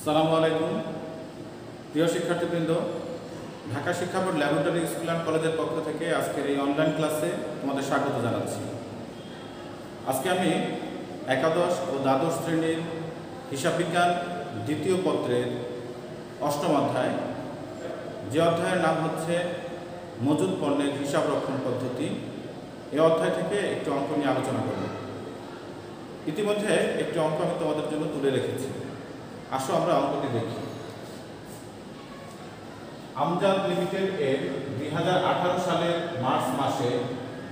আসসালামু আলাইকুম প্রিয় শিক্ষার্থীবৃন্দ, ঢাকা শিক্ষা বোর্ড ল্যাবরেটরি স্কুল অ্যান্ড কলেজের পক্ষ থেকে আজকের এই অনলাইন ক্লাসে তোমাদের স্বাগত জানাচ্ছি। আজকে আমি একাদশ ও দ্বাদশ শ্রেণীর হিসাব বিজ্ঞান দ্বিতীয় পত্রের অষ্টম অধ্যায়, যে অধ্যায়ের নাম হচ্ছে মজুদ পণ্যের হিসাব রক্ষণ পদ্ধতি, এই অধ্যায় থেকে একটি অঙ্ক নিয়ে আলোচনা করব। ইতিমধ্যে একটি অঙ্ক আমি তোমাদের জন্য তুলে রেখেছি, আসো আমরা অঙ্কটি দেখি। আমজাদ লিমিটেড এর 2018 সালের মার্চ মাসে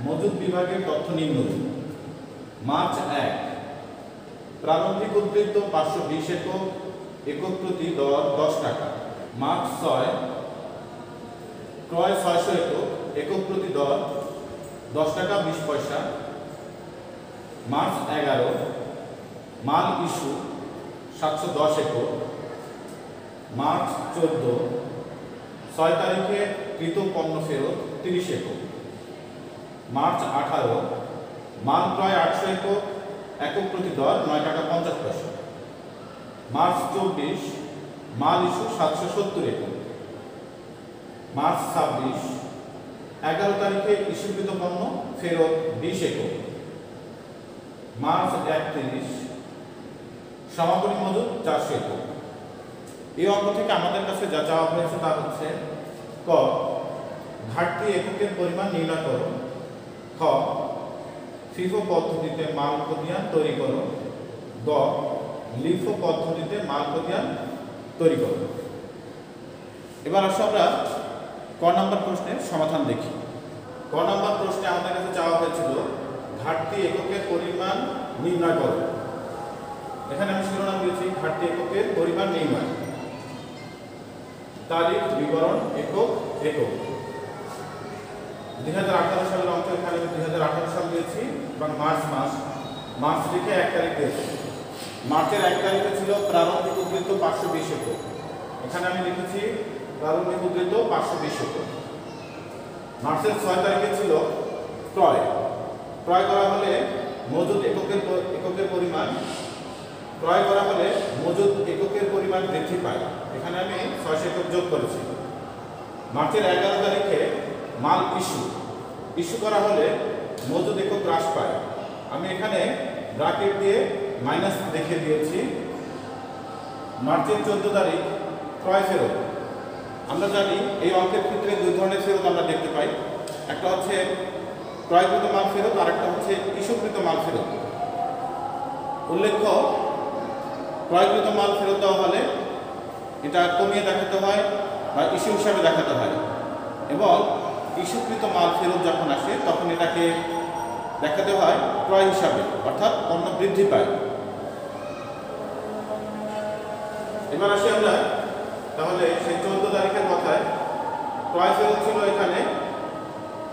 মজুদ বিভাগের তথ্য নিম্নরূপ। মার্চ 1, প্রারম্ভিক উদ্বৃত্ত 520 একক, একক প্রতি দর 10 টাকা। মার্চ 6, ক্রয় 600 একক, একক প্রতি দর 10 টাকা 20 পয়সা। মার্চ 11, মাল ইস্যু 710 একক। মার্চ 14, 6 তারিখে কৃত পণ্য ফেরত 30 একক। মার্চ 18, মাল ক্রয় 800 একক, একক প্রতি দর 9 টাকা 50 পয়সা। মার্চ 24, মাল ইস্যু 770 একক। মার্চ 26, 11 তারিখে ইস্যুকৃত পণ্য ফেরত 20 একক। মার্চ 31, সমাপনী মজুদ 400 একক। এই অঙ্ক থেকে আমাদের কাছে যা চাওয়া হয়েছে তা হচ্ছে: ক, ঘাটতি এককের পরিমাণ নির্ণয় করো। খ, ফিফো পদ্ধতিতে মাল খতিয়ান তৈরি করো। গ, লিফো পদ্ধতিতে মাল খতিয়ান তৈরি করো। এবার আসো আমরা ক নম্বর প্রশ্নের সমাধান দেখি। ক নম্বর প্রশ্নে আমাদের কাছে চাওয়া হয়েছিল ঘাটতি এককের পরিমাণ নির্ণয় করো। এখানে আমি শিরোনাম দিয়েছি ঘাটতি এককের পরিমাণ নির্ণয়। তারিখ, বিবরণ, একক একক। 2018 সালের অঙ্ক, এখানে 2018 সাল দিয়েছি এবং মার্চ লিখে 1 তারিখ দিয়েছি। মার্চের 1 তারিখে ছিল প্রারম্ভিক উদ্বৃত্ত 520 একক, এখানে আমি লিখেছি প্রারম্ভিক উদ্বৃত্ত 520 একক। মার্চের 6 তারিখে ছিল ক্রয় করা হলে মজুদ এককের পরিমাণ, ক্রয় করা হলে মজুদ এককের পরিমাণ বৃদ্ধি পায়, এখানে আমি 600 একক যোগ করেছি। মার্চের 11 তারিখে মাল ইস্যু করা হলে মজুদ একক হ্রাস পায়, আমি এখানে ব্র্যাকেট দিয়ে মাইনাস দেখিয়ে দিয়েছি। মার্চের 14 তারিখ ক্রয় ফেরত। আমরা জানি এই অঙ্কের ক্ষেত্রে দুই ধরনের ফেরত আমরা দেখতে পাই, একটা হচ্ছে ক্রয়কৃত মাল ফেরত, আর একটা হচ্ছে ইস্যুকৃত মাল ফেরত। উল্লেখ্য, ক্রয়কৃত মাল ফেরত দেওয়া হলে এটা কমিয়ে দেখাতে হয় বা ইস্যু হিসাবে দেখাতে হয়, এবং ইস্যুকৃত মাল ফেরত যখন আসে তখন এটাকে দেখাতে হয় ক্রয় হিসাবে, অর্থাৎ পণ্য বৃদ্ধি পায়। এবার আসি আমরা তাহলে সেই 14 তারিখের কথায়। ক্রয় ফেরত ছিল এখানে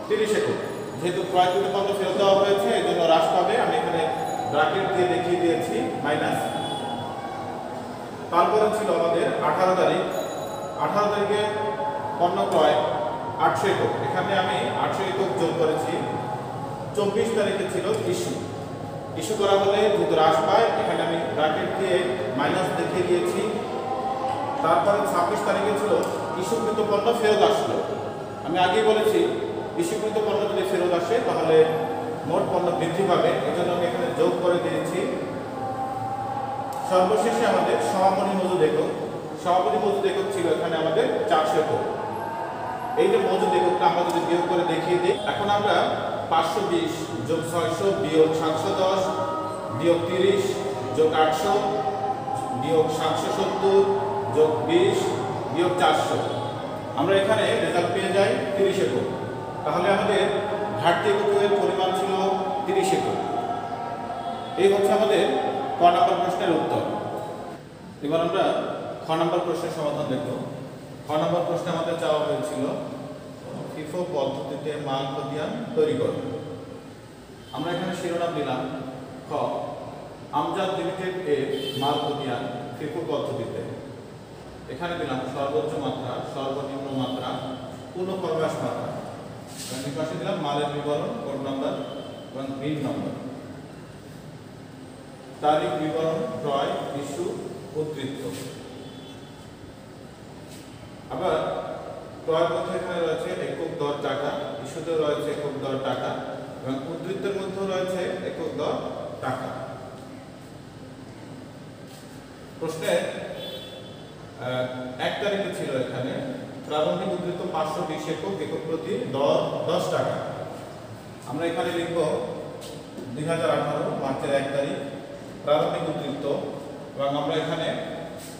30 একক, যেহেতু ক্রয়কৃত পণ্য ফেরত দেওয়া হয়েছে এই জন্য হ্রাস পাবে, আমি এখানে ব্র্যাকেট দিয়ে দেখিয়ে দিয়েছি মাইনাস। তারপরে ছিল আমাদের 18 তারিখে পণ্য ক্রয় 800 একক, এখানে আমি 800 একক যোগ করেছি। 24 তারিখে ছিল ইস্যু করা হলে যেহেতু হ্রাস পায়, এখানে আমি ব্র্যাকেট দিয়ে মাইনাস দেখিয়ে দিয়েছি। তারপরে 26 তারিখে ছিল ইস্যুকৃত পণ্য ফেরত আসলো, আমি আগেই বলেছি ইস্যুকৃত পণ্য যদি ফেরত আসে তাহলে মোট পণ্য বৃদ্ধি পাবে, এজন্য আমি এখানে যোগ করে দিয়েছি। সর্বশেষে আমাদের সমাপনী মজুদ একক ছিল এখানে আমাদের 400 একক। এই যে মজুদ এককটা আমরা যদি বিয়োগ করে দেখিয়ে দিই, এখন আমরা 520 যোগ 600 বিয়োগ 710 বিয়োগ 30 যোগ 800 বিয়োগ 770 যোগ 20 বিয়োগ 400, আমরা এখানে রেজাল্ট পেয়ে যাই 30 একক। তাহলে আমাদের ঘাটতি এককের পরিমাণ ছিল 30 একক। এই হচ্ছে আমাদের ক নম্বর প্রশ্নের উত্তর। এবার আমরা খ নম্বর প্রশ্নের সমাধান দেখব। খ নম্বর প্রশ্নে আমাদের চাওয়া হয়েছিল ফিফো পদ্ধতিতে মাল খতিয়ান তৈরি করো। আমরা এখানে শিরোনাম দিলাম খ, আমজাদ লিমিটেড এর মাল খতিয়ান ফিফো পদ্ধতিতে। এখানে দিলাম সর্বোচ্চ মাত্রা, সর্বনিম্ন মাত্রা, পুনঃপ্রকাশ মাত্রা। পাশে দিলাম মালের বিবরণ, কোড নাম্বার এবং বিল নম্বর। তারিখ, বিবরণ, ক্রয়, ইস্যু, উদ্ধৃত। আবার ক্রয়ের মধ্যে এখানে রয়েছে একক দর টাকা, ইস্যুতে রয়েছে একক দর টাকা এবং উদ্ধৃতের মধ্যেও রয়েছে একক দর টাকা। প্রশ্নে 1 তারিখে ছিল এখানে প্রারম্ভিক উদ্ধৃত 520 একক, একক প্রতি দর 10 টাকা। আমরা এখানে লিখব 2018 মার্চের 1 তারিখ প্রারম্ভিক উদ্ধৃত, এবং আমরা এখানে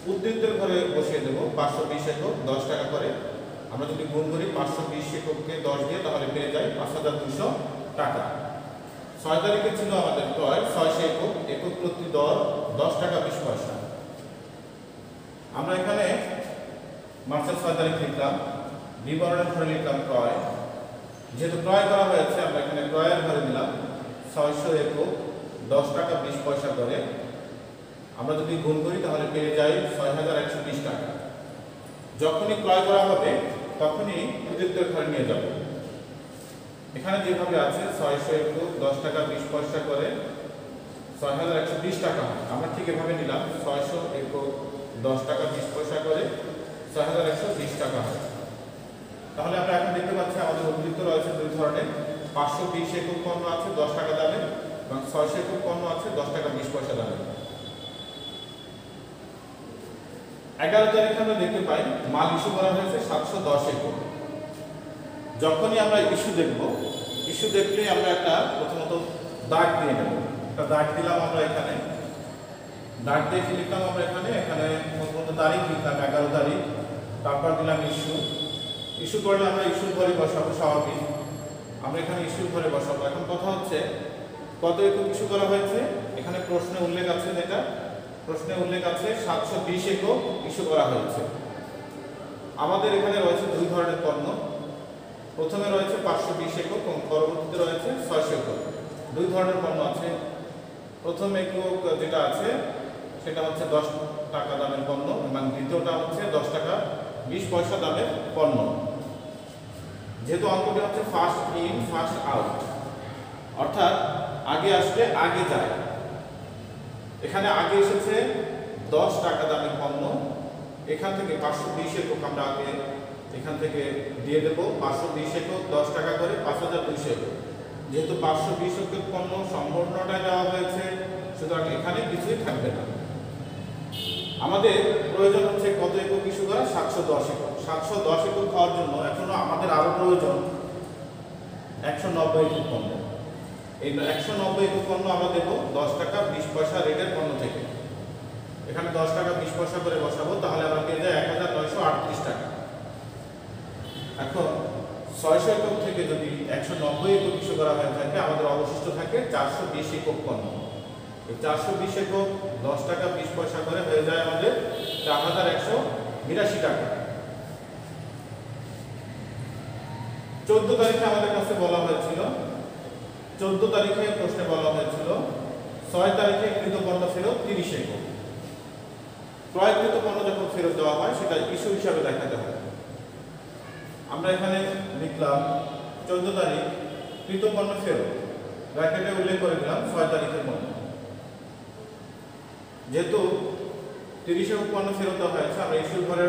উদ্ধৃতের ঘরে বসিয়ে দেব 520 একক 10 টাকা করে। আমরা যদি গুণ করি 520 একককে 10 দিয়ে তাহলে পেয়ে যাই 5200 টাকা। 6 তারিখে ছিল আমাদের ক্রয় 600 একক, একক প্রতি দর 10 টাকা 20 পয়সা। আমরা এখানে মার্চের 6 তারিখ লিখলাম, বিবরণের ঘরে লিখলাম ক্রয়। যেহেতু ক্রয় করা হয়েছে আমরা এখানে ক্রয়ের ঘরে দিলাম 600 একক 10 টাকা 20 পয়সা করে। আমরা যদি গুণ করি তাহলে পেয়ে যাই 6120 টাকা। যখনই ক্রয় করা হবে তখনই উদ্ধৃতের ঘরে নিয়ে যাব। এখানে যেভাবে আছে 600 একক 10 টাকা 20 পয়সা করে 6120 টাকা হয়, আমরা ঠিক এভাবে নিলাম 600 একক 10 টাকা 20 পয়সা করে 6120 টাকা হয়। তাহলে আমরা এখন দেখতে পাচ্ছি আমাদের উদ্ধৃত রয়েছে দুই ধরনের, 520 একক পণ্য আছে 10 টাকা দামে এবং 600 একক পণ্য আছে 10 টাকা 20 পয়সা দামে। 11 তারিখে আমরা দেখতে পাই মাল ইস্যু করা হয়েছে 710 একক। যখনই আমরা ইস্যু দেখব, ইস্যু দেখলেই আমরা একটা প্রথমত দাগ দিয়ে নেব। একটা দাগ দিলাম আমরা এখানে, দাগ দিয়ে কি লিখলাম আমরা এখানে প্রথমত তারিখ লিখলাম 11 তারিখ, তারপর দিলাম ইস্যু। ইস্যু করলে আমরা ইস্যুর ঘরে বসাবো, স্বাভাবিক আমরা এখানে ইস্যুর ঘরে বসাবো। এখন কথা হচ্ছে কত একক ইস্যু করা হয়েছে, এখানে প্রশ্নে উল্লেখ আছে, যেটা প্রশ্নে উল্লেখ আছে 720 একক ইস্যু করা হয়েছে। আমাদের এখানে রয়েছে দুই ধরনের পণ্য, প্রথমে রয়েছে 520 একক এবং পরবর্তীতে রয়েছে 600 একক। দুই ধরনের পণ্য আছে। প্রথম একক যেটা আছে সেটা হচ্ছে 10 টাকা দামের পণ্য এবং দ্বিতীয়টা হচ্ছে 10 টাকা 20 পয়সা দামের পণ্য। যেহেতু অঙ্কটি হচ্ছে ফার্স্ট ইন ফার্স্ট আউট, অর্থাৎ আগে আসলে আগে যায়, এখানে আগে এসেছে 10 টাকা দামের পণ্য, এখান থেকে 520 একক আমরা আগে এখান থেকে দিয়ে দেব। 520 একক 10 টাকা করে 5200 একক। যেহেতু 520 একক পণ্য সম্পূর্ণটাই দেওয়া হয়েছে, সুতরাং এখানে কিছুই থাকবে না। আমাদের প্রয়োজন হচ্ছে কত একক ইস্যু করা, 710 একক। 710 একক হওয়ার জন্য এখনো আমাদের আরো প্রয়োজন 190 একক পণ্য। এই 190 একক পণ্য আমরা দেব 10 টাকা 20 পয়সা রেটের পণ্য থেকে। এখানে 10 টাকা 20 পয়সা করে বসাবো, তাহলে আমরা পেয়ে যাই 1938 টাকা। এখন 600 একক থেকে যদি 190 একক ইস্যু করা হয়ে থাকে, আমাদের অবশিষ্ট থাকে 420 একক পণ্য। এই 420 একক 10 টাকা 20 পয়সা করে হয়ে যায় আমাদের 4182 টাকা। 14 তারিখে আমাদের কাছে বলা হয়েছিল, 14 তারিখে প্রশ্নে বলা হয়েছিল 6 তারিখে কৃত পণ্য ফেরত 30 একক। ক্রয়কৃত পণ্য যখন ফেরত দেওয়া হয় সেটা ইস্যু হিসাবে দেখাতে হয়। আমরা এখানে লিখলাম 14 তারিখ কৃত পণ্য ফেরত, ব্র্যাকেটে উল্লেখ করে দিলাম 6 তারিখের পণ্য। যেহেতু 30 একক পণ্য ফেরত দেওয়া হয়েছে, আমরা ইস্যুর ঘরে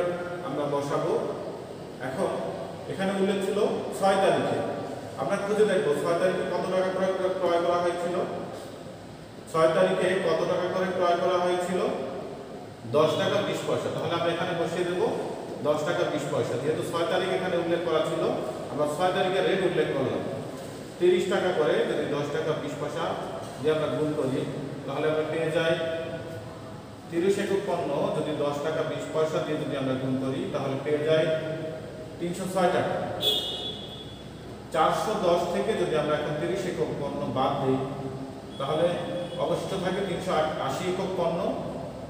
আমরা বসাবো। এখন এখানে উল্লেখ ছিল 6 তারিখে, আমরা খুঁজে দেখবো 6 তারিখে কত টাকা করে ক্রয় করা হয়েছিল। 6 তারিখে কত টাকা করে ক্রয় করা হয়েছিল, 10 টাকা 20 পয়সা। তাহলে আমরা এখানে বসিয়ে দেব 10 টাকা 20 পয়সা। যেহেতু 6 তারিখ এখানে উল্লেখ করা ছিল, আমরা 6 তারিখের রেট উল্লেখ করলাম 30 টাকা করে। যদি 10 টাকা 20 পয়সা দিয়ে আমরা গুণ করি তাহলে আমরা পেয়ে যাই 30 একক পণ্য যদি 10 টাকা 20 পয়সা দিয়ে যদি আমরা গুণ করি তাহলে পেয়ে যাই 306 টাকা। 410 থেকে যদি আমরা এখন 30 একক পণ্য বাদ দিই তাহলে অবশিষ্ট থাকে 380 একক পণ্য,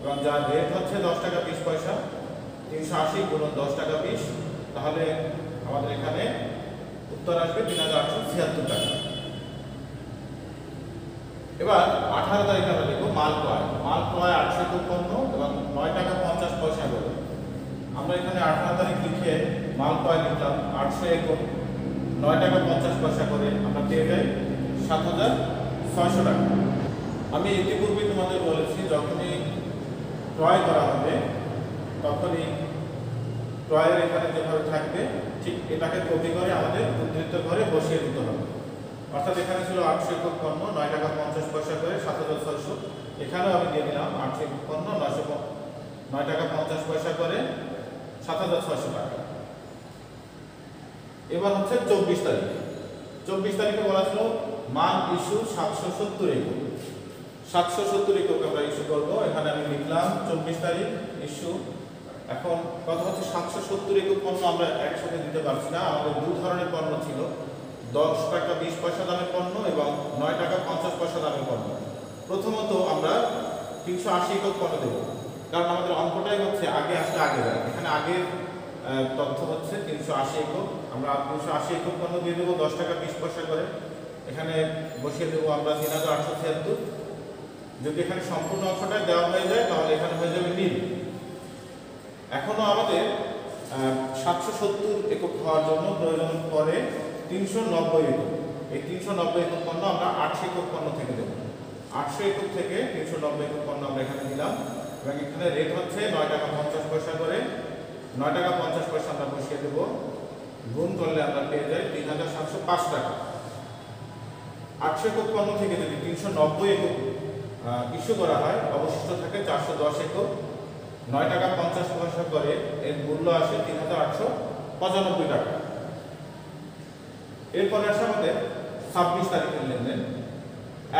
এবং যার রেট হচ্ছে 10 টাকা 20 পয়সা। 380 গুণ 10 টাকা 20, তাহলে আমাদের এখানে উত্তর আসবে 3876 টাকা। এবার 18 তারিখে আমরা লিখব মাল ক্রয়। মাল ক্রয় 800 একক পণ্য এবং 9 টাকা 50 পয়সা করে। আমরা এখানে 18 তারিখ লিখে মাল ক্রয় লিখলাম 800 একক 9 টাকা 50 পয়সা করে, আমরা পেয়ে যাই 7600 টাকা। আমি ইতিপূর্বে তোমাদের বলেছি যখনই ক্রয় করা হবে তখনই ক্রয়ের এখানে যেভাবে থাকবে ঠিক এটাকে কপি করে আমাদের উদ্ধৃত ঘরে বসিয়ে দিতে হবে। অর্থাৎ এখানে ছিল 800 একক পণ্য 9 টাকা 50 পয়সা করে 7600, এখানেও আমি দিয়ে দিলাম 800 একক পণ্য 9 টাকা 50 পয়সা করে 7600 টাকা। এবার হচ্ছে 24 তারিখ। 24 তারিখে বলা ছিল মাল ইস্যু 770 একক। 770 একক আমরা ইস্যু করব। এখানে আমি লিখলাম 24 তারিখ ইস্যু। এখন কথা হচ্ছে 770 একক পণ্য আমরা একসাথে দিতে পারছি না। আমাদের দু ধরনের পণ্য ছিল, 10 টাকা 20 পয়সা দামের পণ্য এবং 9 টাকা 50 পয়সা দামের পণ্য। প্রথমত আমরা 380 একক পণ্য দেব, কারণ আমাদের অঙ্কটাই হচ্ছে আগে আসলে আগে যায়। এখানে আগের তথ্য হচ্ছে 380 একক। আমরা 380 একক পণ্য দিয়ে দেবো 10 টাকা 20 পয়সা করে। এখানে বসিয়ে দেবো আমরা 3876। যদি এখানে সম্পূর্ণ অংশটাই দেওয়া হয়ে যায় তাহলে এখানে হয়ে যাবে নীল। এখনো আমাদের 770 একক হওয়ার জন্য প্রয়োজন পড়ে 390 একক। এই 390 একক পণ্য আমরা 800 একক পণ্য থেকে দেবো। 800 একক থেকে 390 একক পণ্য আমরা এখানে দিলাম এবং এখানে রেট হচ্ছে 9 টাকা 50 পয়সা করে। 9 টাকা 50 পয়সা আমরা বসিয়ে দেবো, গুণ করলে আমরা পেয়ে যাই 3705 টাকা। 800 একক পণ্য থেকে যদি 390 একক ইস্যু করা হয়, অবশিষ্ট থাকে 410 একক। 9 টাকা 50 পয়সা করে এর মূল্য আসে 3895 টাকা। এরপরে আসে আমাদের 26 তারিখের লেনদেন।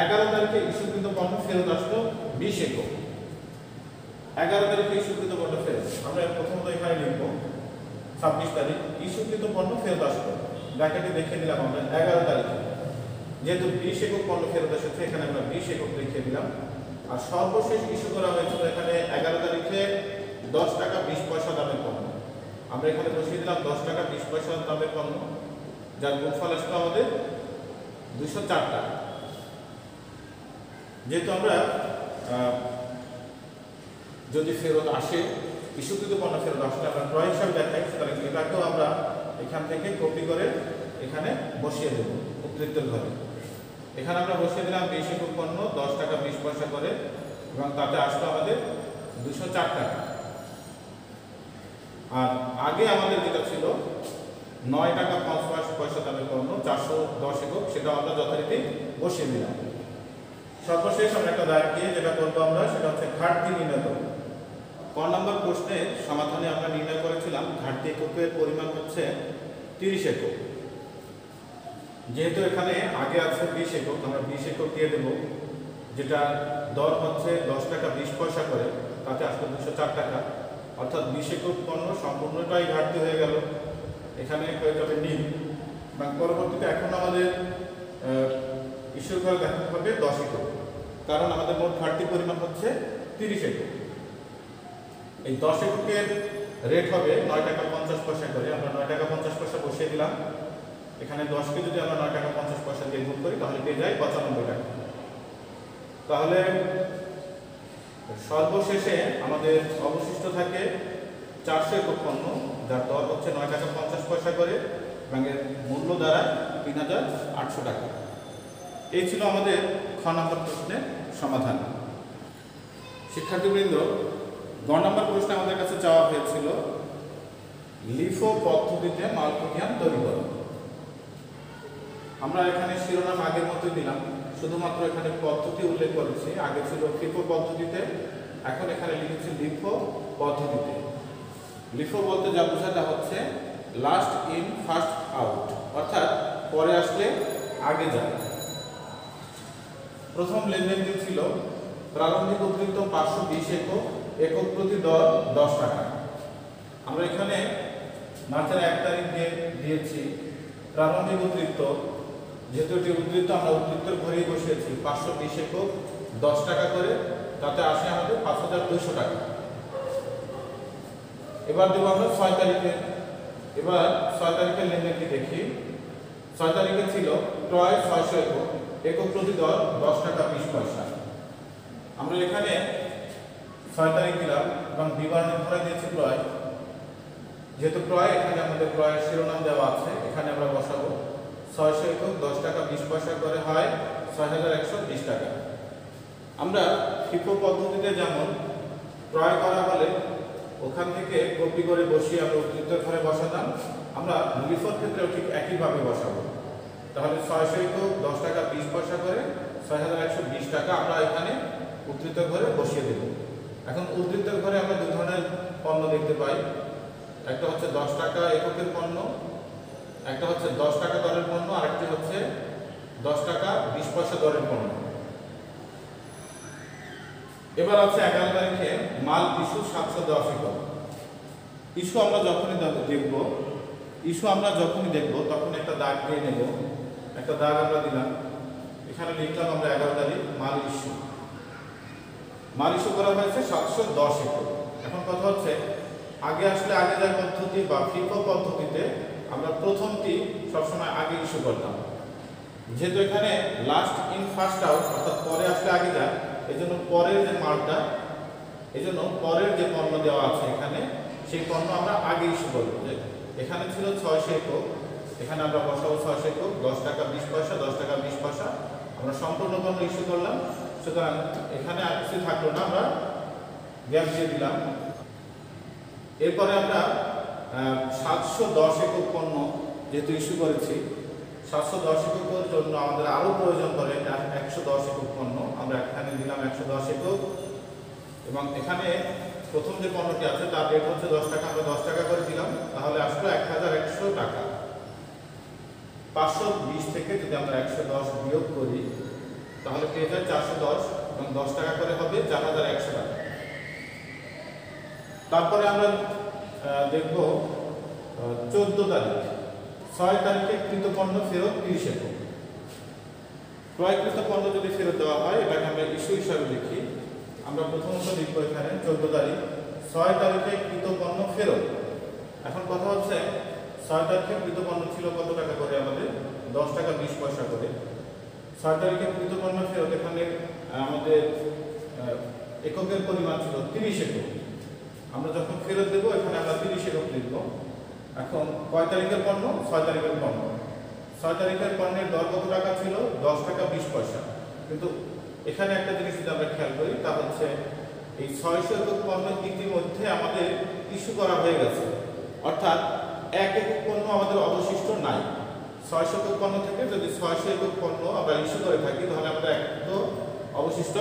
11 তারিখে ইস্যুকৃত পণ্য ফেরত আসলো 20 একক। 11 তারিখে ইস্যুকৃত পণ্য ফেরত, আমরা প্রথমত এখানে লিখব 26 তারিখ ইস্যুকৃত পণ্য ফেরত আসলো, ব্র্যাকেটে দেখে দিলাম আমরা 11 তারিখে। যেহেতু 20 একক পণ্য ফেরত এসেছে এখানে আমরা 20 একক লিখে দিলাম। আর সর্বশেষ ইস্যু করা হয়েছিল এখানে 11 তারিখে 10 টাকা 20 পয়সা দামের পণ্য। আমরা এখানে বসিয়ে দিলাম 10 টাকা 20 পয়সা দামের পণ্য, যার গুণফল আসলো আমাদের 204 টাকা। যেহেতু আমরা যদি ফেরত আসে, ইস্যুকৃত পণ্য ফেরত আসলে আমরা ক্রয় হিসাবে দেখাই, সুতরাং এটাকেও আমরা এখান থেকে কপি করে এখানে বসিয়ে দেব উদ্ধৃতের ঘরে। এখানে আমরা বসিয়ে দিলাম 20 একক পণ্য 10 টাকা 20 পয়সা করে এবং তাতে আসলো আমাদের 204 টাকা। আর আগে আমাদের যেটা ছিল 9 টাকা 50 পয়সা দামের পণ্য 410 একক, সেটা আমরা যথারীতি বসিয়ে দিলাম। সর্বশেষ আমরা একটা দাগ দিয়ে যেটা করবো আমরা সেটা হচ্ছে ঘাটতি নির্ণয় করব। ক নম্বর প্রশ্নের সমাধানে আমরা নির্ণয় করেছিলাম ঘাটতি এককের পরিমাণ হচ্ছে 30 একক। যেহেতু এখানে আগে আছে 20 একক, আমরা 20 একক দিয়ে দেব, যেটা দর হচ্ছে 10 টাকা 20 পয়সা করে, তাতে আসলে 204 টাকা। অর্থাৎ 20 একক পণ্য সম্পূর্ণটাই ঘাটতি হয়ে গেল, এখানে হয়ে যাবে নীল। এবং পরবর্তীতে এখন আমাদের ইস্যু করে দেখাতে হবে 10 একক, কারণ আমাদের মোট ঘাটতি পরিমাণ হচ্ছে 30 একক। এই 10 এককের রেট হবে 9 টাকা 50 পয়সা করে। আমরা 9 টাকা 50 পয়সা বসিয়ে দিলাম। এখানে 10কে যদি আমরা 9 টাকা 50 পয়সা দিয়ে গুণ করি তাহলে পেয়ে যাই 95 টাকা। তাহলে সর্বশেষে আমাদের অবশিষ্ট থাকে 400 একক পণ্য, যার দর হচ্ছে 9 টাকা 50 পয়সা করে এবং এর মূল্য দ্বারা 3800 টাকা। এই ছিল আমাদের খ নম্বর প্রশ্নের সমাধান। শিক্ষার্থীবৃন্দ, গ নম্বর প্রশ্নে আমাদের কাছে চাওয়া হয়েছিল লিফো পদ্ধতিতে মালকোটিয়ান তৈরি করো। আমরা এখানে শিরোনাম আগের মতোই দিলাম, শুধুমাত্র এখানে পদ্ধতি উল্লেখ করেছি। আগে ছিল ফিফো পদ্ধতিতে, এখন এখানে লিখেছি লিফো পদ্ধতিতে। লিফো বলতে যা বোঝায় তা হচ্ছে লাস্ট ইন ফার্স্ট আউট, অর্থাৎ পরে আসলে আগে যায়। প্রথম লেনদেনটি ছিল প্রারম্ভিক উদ্ধৃত 520 একক, একক প্রতি দর 10 টাকা। আমরা এখানে মার্চের 1 তারিখ দিয়েছি প্রারম্ভিক উদ্ধৃত, যেহেতু এটি উদ্ধৃত আমরা উদ্ধৃতের ঘরেই বসিয়েছি 520 একক 10 টাকা করে, তাতে আসে আমাদের 5200 টাকা। এবার দেবো আমরা 6 তারিখে। এবার 6 তারিখের লেনদেনটি দেখি। 6 তারিখে ছিল ক্রয় 600 একক, একক প্রতি দর 10 টাকা 20 পয়সা। আমরা এখানে 6 তারিখ দিলাম এবং বিবরণের ঘরে দিয়েছি ক্রয়। যেহেতু ক্রয়, এখানে আমাদের ক্রয়ের শিরোনাম দেওয়া আছে, এখানে আমরা বসাবো 600 একক 10 টাকা 20 পয়সা করে হয় 6120 টাকা। আমরা ফিফো পদ্ধতিতে যেমন ক্রয় করা হলে ওখান থেকে কপি করে বসিয়ে আমরা উদ্ধৃত ঘরে বসাতাম, আমরা লিফোর ক্ষেত্রেও ঠিক একইভাবে বসাবো। তাহলে 600 একক 10 টাকা 20 পয়সা করে 6120 টাকা আমরা এখানে উদ্ধৃত ঘরে বসিয়ে দেব। এখন উদ্ধৃত ঘরে আমরা দুই ধরনের পণ্য দেখতে পাই, একটা হচ্ছে 10 টাকা এককের পণ্য, একটা হচ্ছে 10 টাকা দরের পণ্য, আরেকটি হচ্ছে 10 টাকা 20 পয়সা দরের পণ্য। এবার আছে 11 তারিখে মাল ইস্যু 710 একক। ইস্যু আমরা যখনই দেখব তখন একটা দাগ দিয়ে নেব, একটা দাগ আমরা দিলাম, এখানে লিখলাম আমরা 11 তারিখ মাল ইস্যু করা হয়েছে 710 একক। এখন কথা হচ্ছে আগে আসলে আগে যায় পদ্ধতি বা ফিফো পদ্ধতিতে আমরা প্রথমটি সবসময় আগে ইস্যু করতাম, যেহেতু এখানে লাস্ট ইন ফার্স্ট আউট অর্থাৎ পরে আসলে আগে যায়, এজন্য পরের যে মালটা, এজন্য পরের যে পণ্য দেওয়া আছে এখানে সেই পণ্য আমরা আগে ইস্যু করবো। এখানে ছিল 600 একক, এখানে আমরা বসাবো 600 একক 10 টাকা 20 পয়সা 10 টাকা 20 পয়সা, আমরা সম্পূর্ণ পণ্য ইস্যু করলাম। সুতরাং এখানে আর কিছু থাকলো না, আমরা গ্যাপ দিয়ে দিলাম। এরপরে আমরা 710 একক পণ্য যেহেতু ইস্যু করেছি, 710 এককের জন্য আমাদের আরও প্রয়োজন পড়ে 110 একক পণ্য, আমরা এখানে দিলাম 110 একক। এবং এখানে প্রথম যে পণ্যটি আছে তার রেট হচ্ছে 10 টাকা, আমরা 10 টাকা করে দিলাম, তাহলে আসলো 1100 টাকা। 520 থেকে যদি আমরা 110 বিয়োগ করি তাহলে পেয়ে যায় 410 এবং 10 টাকা করে হবে 4100 টাকা। তারপরে আমরা দেখব 14 তারিখ 6 তারিখে কৃত পণ্য ফেরত 30 একক। ক্রয়কৃত পণ্য যদি ফেরত দেওয়া হয় এটাকে আমরা ইস্যু হিসাবে লিখি। আমরা প্রথমত লিখব এখানে 14 তারিখ 6 তারিখে কৃত পণ্য ফেরত। এখন কথা হচ্ছে 6 তারিখে কৃত পণ্য ছিল কত টাকা করে, আমাদের 10 টাকা 20 পয়সা করে। 6 তারিখে কৃত পণ্য ফেরত, এখানে আমাদের এককের পরিমাণ ছিল 30 একক। আমরা যখন ফেরত দেবো এখানে আমরা 30 একক লিখব। এখন কয় তারিখের পণ্য? 6 তারিখের পণ্য। 6 তারিখের পণ্যের দর কত টাকা ছিল? 10 টাকা 20 পয়সা। কিন্তু এখানে একটা জিনিস যদি আমরা খেয়াল করি তা হচ্ছে এই 600 একক পণ্য ইতিমধ্যে আমাদের ইস্যু করা হয়ে গেছে, অর্থাৎ 1 একক পণ্য আমাদের অবশিষ্ট নাই। 600 একক পণ্য থেকে যদি 600 একক পণ্য আমরা ইস্যু করে থাকি তাহলে আমাদের একটা অবশিষ্ট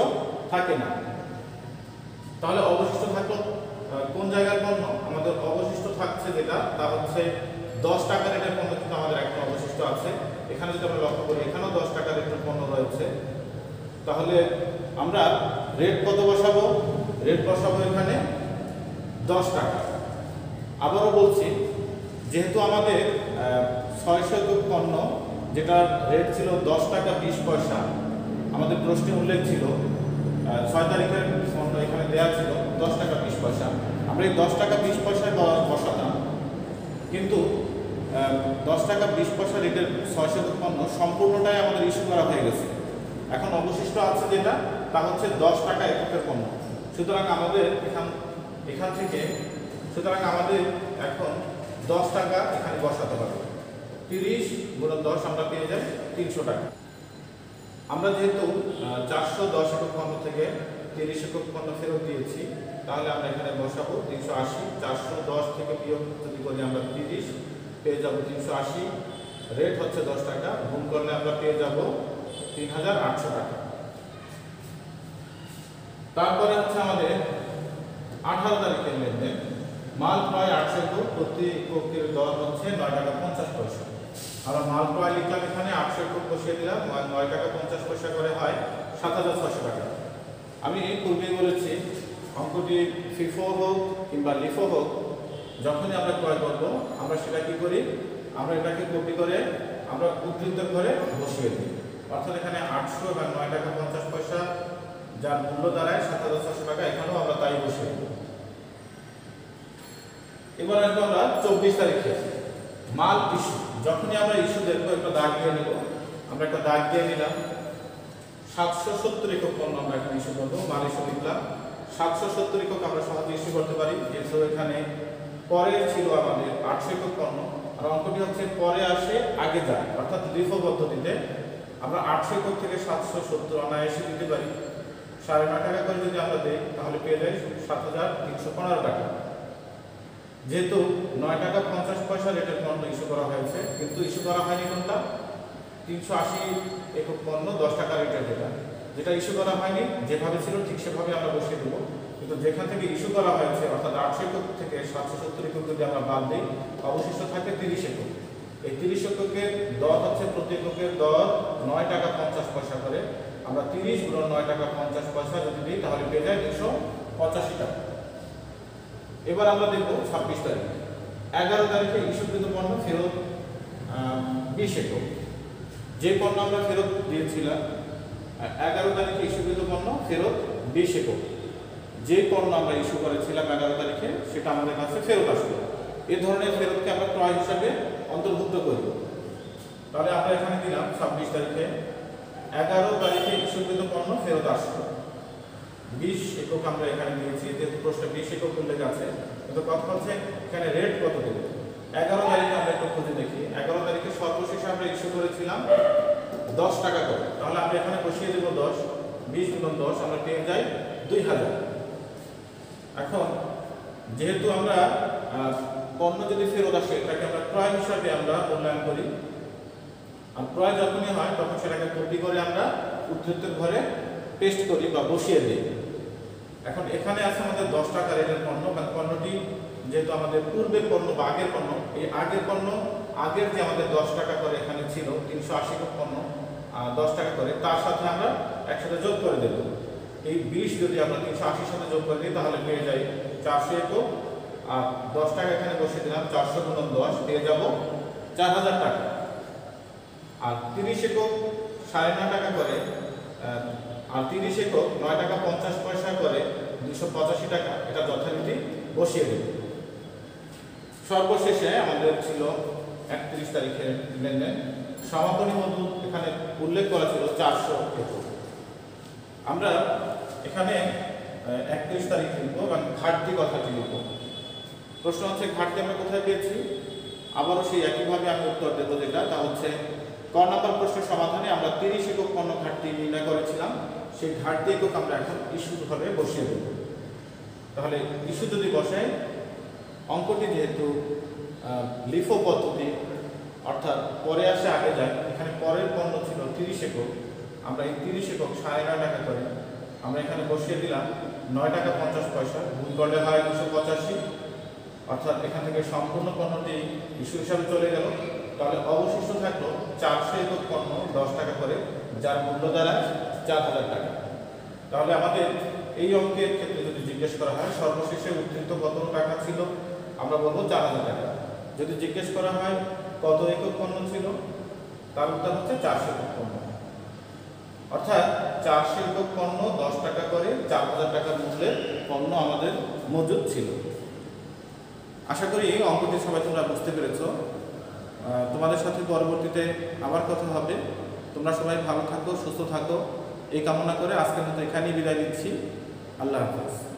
থাকে না। তাহলে অবশিষ্ট থাকলো কোন জায়গার পণ্য? আমাদের অবশিষ্ট থাকছে যেটা তা হচ্ছে 10 টাকা রেটের পণ্য কিন্তু আমাদের একটা অবশিষ্ট আছে। এখানে যদি আমরা লক্ষ্য করি এখানেও 10 টাকা রেটের পণ্য রয়েছে। তাহলে আমরা রেট কত বসাবো? রেট বসাবো এখানে 10 টাকা। আবারও বলছি, যেহেতু আমাদের 600 একক পণ্য যেটার রেট ছিল 10 টাকা 20 পয়সা, আমাদের প্রশ্নে উল্লেখ ছিল 6 তারিখের পণ্য এখানে দেওয়া ছিল 10 টাকা 20 পয়সা, আমরা এই 10 টাকা 20 পয়সায় বসাতাম। কিন্তু 10 টাকা 20 পয়সা রেটের 600 একক পণ্য সম্পূর্ণটাই আমাদের ইস্যু করা হয়ে গেছে। এখন অবশিষ্ট আছে যেটা তা হচ্ছে 10 টাকা এককের পণ্য। সুতরাং আমাদের এখান থেকে আমাদের এখন 10 টাকা এখানে বসাতে হবে। 30 গুণ 10 আমরা পেয়ে যাই 300 টাকা। আমরা যেহেতু 410 একক পণ্য থেকে 30 একক পণ্য ফেরত দিয়েছি, তাহলে আমরা এখানে বসাবো 380। 410 থেকে বিয়োগ যদি করি আমরা 30 পেয়ে যাব 380। রেট হচ্ছে 10 টাকা, গুণ করলে আমরা পেয়ে যাব 3800 টাকা। তারপরে হচ্ছে আমাদের 18 তারিখের লেনদেন। মাল ক্রয় 800 একক, প্রতি এককের দর হচ্ছে 9 টাকা 50 পয়সা। আমরা মাল ক্রয় লিখলাম এখানে 800 একক বসিয়ে দিলাম, 9 টাকা 50 পয়সা করে হয় 7600 টাকা। আমি পূর্বেই বলেছি অঙ্কটি ফিফো হোক কিংবা লিফো হোক, যখনই আমরা ক্রয় করবো আমরা সেটা কি করি, আমরা এটাকে কপি করে আমরা উদ্ধৃত করে বসিয়ে দিই। অর্থাৎ এখানে 800 এবং 9 টাকা 50 পয়সা যার মূল্য দাঁড়ায় 7600 টাকা, এখানেও আমরা তাই বসিয়ে দিই। এবার আসবো আমরা 24 তারিখে মাল ইস্যু। যখনই আমরা ইস্যু দেখবো একটা দাগ দিয়ে নিব, আমরা একটা দাগ দিয়ে নিলাম। 770 একক পণ্য আমরা এখানে ইস্যু করবো, মাল ইস্যু লিখলাম। 770 একক আমরা সহজে ইস্যু করতে পারি, যেহেতু এখানে পরে ছিল আমাদের 800 একক পণ্য, আর অঙ্কটি হচ্ছে পরে আসে আগে যায়, অর্থাৎ লিফো পদ্ধতিতে আমরা 800 একক থেকে 770 অনায়াসে দিতে পারি। 9.5 টাকা করে যদি আমরা দিই তাহলে পেয়ে যাই 7315 টাকা। যেহেতু 9 টাকা 50 পয়সা রেটের পণ্য ইস্যু করা হয়েছে, কিন্তু ইস্যু করা হয়নি কোনটা 380 একক পণ্য 10 টাকা রেটের যেটা ইস্যু করা হয়নি, যেভাবে ছিল ঠিক সেভাবে আমরা বসিয়ে দেবো। কিন্তু যেখান থেকে ইস্যু করা হয়েছে অর্থাৎ 800 একক থেকে 770 একক যদি আমরা বাদ দিই, অবশিষ্ট থাকে 30 একক। এই 30 এককের দর হচ্ছে প্রতি এককের দর 9 টাকা 50 পয়সা করে। আমরা 30 গুণ 9 টাকা 50 পয়সা যদি দিই তাহলে পেয়ে যায় 285 টাকা। এবার আমরা দেখব 26 তারিখ। 11 তারিখে ইস্যুকৃত পণ্য ফেরত 20 একক। যে পণ্য আমরা ফেরত দিয়েছিলাম 11 তারিখে ইস্যুকৃত পণ্য ফেরত 20 একক। যে পণ্য আমরা ইস্যু করেছিলাম 11 তারিখে সেটা আমাদের কাছে ফেরত আসলো। এই ধরনের ফেরতকে আমরা ক্রয় হিসাবে অন্তর্ভুক্ত করব। তাহলে আমরা এখানে দিলাম 26 তারিখে 11 তারিখে ইস্যুকৃত পণ্য ফেরত আসলো 20 একক। আমরা এখানে দিয়েছি, যেহেতু প্রশ্নে 20 একক উল্লেখ আছে, কিন্তু কথা হচ্ছে এখানে রেট কত দেব। 11 তারিখে আমরা একটু খুঁজে দেখি। 11 তারিখে সর্বশেষে আমরা ইস্যু করেছিলাম 10 টাকা করে। তাহলে আমরা এখানে বসিয়ে দেব 10, 20 গুণ 10 আমরা পেয়ে যাই 2000। এখন যেহেতু আমরা পণ্য যদি ফেরত আসে এটাকে আমরা ক্রয় হিসাবে আমরা মূল্যায়ন করি, আর ক্রয় যখনই হয় তখন সেটাকে কপি করে আমরা উদ্ধৃতের ঘরে পেস্ট করি বা বসিয়ে দিই। এখন এখানে আছে আমাদের 10 টাকা রেটের পণ্য, বা পণ্যটি যেহেতু আমাদের পূর্বের পণ্য বা আগের পণ্য, এই আগের পণ্য আগের যে আমাদের 10 টাকা করে এখানে ছিল 380 একক পণ্য 10 টাকা করে, তার সাথে আমরা একসাথে যোগ করে দেব। এই 20 যদি আমরা 380 সাথে যোগ করে দিই তাহলে পেয়ে যাই 400 একক। আর 10 টাকা এখানে বসিয়ে দিলাম, 400 গুণ 10 পেয়ে যাব 4000 টাকা। আর 30 একক 9.5 টাকা করে, আর 30 একক 9 টাকা 50 পয়সা করে 285 টাকা, এটা যথারীতি বসিয়ে দেব। সর্বশেষে আমাদের ছিল 31 তারিখের লেনদেন। সমাপনী মজুদ এখানে উল্লেখ করা ছিল 400 একক। আমরা এখানে 31 তারিখ লিখব এবং ঘাটতি কথাটি লিখব। প্রশ্ন হচ্ছে ঘাটতি আমরা কোথায় পেয়েছি। আবারও সেই একইভাবে আমি উত্তর দেবো, যেটা তা হচ্ছে ক নম্বর প্রশ্নের সমাধানে আমরা 30 একক পণ্য ঘাটতি নির্ণয় করেছিলাম, সেই ঘাটতি একক আমরা এখন ইস্যু ভাবে বসিয়ে দেব। তাহলে ইস্যু যদি বসাই, অঙ্কটি যেহেতু লিফো পদ্ধতি অর্থাৎ পরে আসে আগে যায়, এখানে পরের পণ্য ছিল 30 একক, আমরা এই 30 একক 9.5 টাকা করে আমরা এখানে বসিয়ে দিলাম 9 টাকা 50 পয়সা, গুণ করলে হয় 285, অর্থাৎ এখান থেকে সম্পূর্ণ পণ্যটি ইস্যু হিসাবে চলে গেল। তাহলে অবশিষ্ট থাকলো 400 একক পণ্য 10 টাকা করে, যার মূল্য দাঁড়ায় 4000 টাকা। তাহলে আমাদের এই অঙ্কের ক্ষেত্রে যদি জিজ্ঞেস করা হয় সর্বশেষে উদ্ধৃত কত টাকা ছিল, আমরা বলবো 4000 টাকা। যদি জিজ্ঞেস করা হয় কত একক পণ্য ছিল, তার উত্তর হচ্ছে 400 একক পণ্য। অর্থাৎ 400 একক পণ্য 10 টাকা করে 4000 টাকার মূল্যের পণ্য আমাদের মজুদ ছিল। আশা করি অঙ্কটি সবাই তোমরা বুঝতে পেরেছো। তোমাদের সাথে পরবর্তীতে আবার কথা হবে। তোমরা সবাই ভালো থাকো, সুস্থ থাকো, এই কামনা করে আজকের মতো এখানেই বিদায় দিচ্ছি। আল্লাহ হাফেজ।